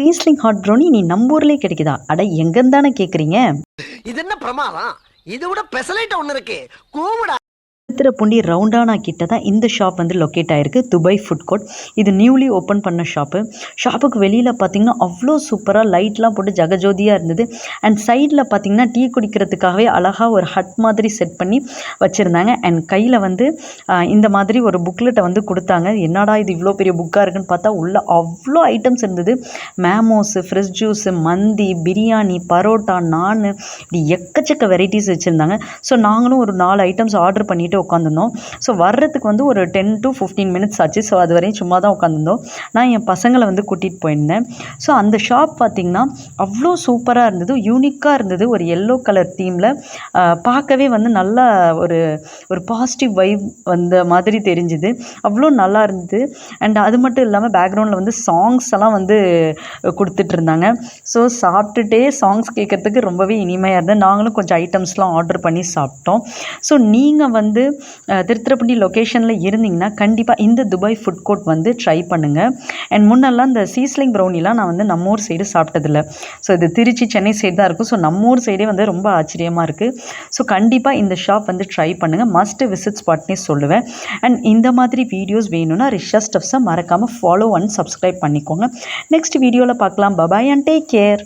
ரீஸ்லிங் hot brownie நீ நம்ம ஊர்லயே கிடைக்குதா? அட எங்கன்னு தானே கேக்குறீங்க? இது என்ன பிரமாதம்? இது விட பெசலைட் ஒண்ணு இருக்கு. கூவுடா. திருத்துறைப்பூண்டி ரவுண்டானா கிட்ட தான் இந்த ஷாப் வந்து லொக்கேட் ஆயிருக்கு. Dubai food court. இது நியூலி ஓப்பன் பண்ண ஷாப்பு. ஷாப்புக்கு வெளியில் பார்த்தீங்கன்னா அவ்வளோ சூப்பராக லைட்லாம் போட்டு ஜகஜோதியாக இருந்தது. அண்ட் சைடில் பார்த்தீங்கன்னா டீ குடிக்கிறதுக்காகவே அழகாக ஒரு ஹட் மாதிரி செட் பண்ணி வச்சுருந்தாங்க. அண்ட் கையில் வந்து இந்த மாதிரி ஒரு புக்லெட்டை வந்து கொடுத்தாங்க. என்னடா இது இவ்வளோ பெரிய புக்காக இருக்குன்னு பார்த்தா உள்ளே அவ்வளோ ஐட்டம்ஸ் இருந்தது. மேமோஸு, ஃப்ரெஷ் ஜூஸு, மந்தி, பிரியாணி, பரோட்டா, நான், இப்படி எக்கச்சக்க வெரைட்டிஸ் வச்சுருந்தாங்க. ஸோ நாங்களும் ஒரு 4 ஐட்டம்ஸ் ஆர்டர் பண்ணிவிட்டு உட்காந்துருந்தோம். ஸோ வர்றதுக்கு வந்து ஒரு 10 to 15 மினிட்ஸ் ஆச்சு. ஸோ அது வரையும் சும்மா தான் உட்காந்துருந்தோம். நான் என் பசங்களை வந்து கூட்டிகிட்டு போயிருந்தேன். ஸோ அந்த ஷாப் பார்த்திங்கன்னா அவ்வளோ சூப்பராக இருந்தது, யூனிக்காக இருந்தது. ஒரு எல்லோ கலர் தீமில் பார்க்கவே வந்து நல்லா ஒரு ஒரு பாசிட்டிவ் வைப் வந்த மாதிரி தெரிஞ்சுது. அவ்வளோ நல்லா இருந்தது. அண்ட் அது மட்டும் இல்லாமல் பேக்ரவுண்டில் வந்து சாங்ஸ் எல்லாம் வந்து கொடுத்துட்ருந்தாங்க. ஸோ சாப்பிட்டுட்டே சாங்ஸ் கேட்குறதுக்கு ரொம்பவே இனிமையாக இருந்தது. நாங்களும் கொஞ்சம் ஐட்டம்ஸ்லாம் ஆர்டர் பண்ணி சாப்பிட்டோம். ஸோ நீங்கள் வந்து திருத்துறைப்பூண்டி லொக்கேஷனில் இருந்தீங்கன்னா கண்டிப்பாக இந்த துபாய் ஃபுட் கோர்ட் வந்து ட்ரை பண்ணுங்கள். அண்ட் முன்னெல்லாம் இந்த சீஸ்லிங் ப்ரௌனிலாம் நான் வந்து நம்ம ஊர் சைடு சாப்பிட்டதில்ல. ஸோ இது திருச்சி, சென்னை சைடு தான் இருக்கும். ஸோ நம்ம ஊர் சைடே வந்து ரொம்ப ஆச்சரியமாக இருக்குது. ஸோ கண்டிப்பாக இந்த ஷாப் வந்து ட்ரை பண்ணுங்கள். மஸ்ட் விசிட் ஸ்பாட்னே சொல்லுவேன். அண்ட் இந்த மாதிரி வீடியோஸ் வேணும்னா ரிஷா ஸ்டஃப்ஸை மறக்காமல் ஃபாலோ அண்ட் சப்ஸ்கிரைப் பண்ணிக்கோங்க. நெக்ஸ்ட் வீடியோவில் பார்க்கலாம். Bye bye and take care.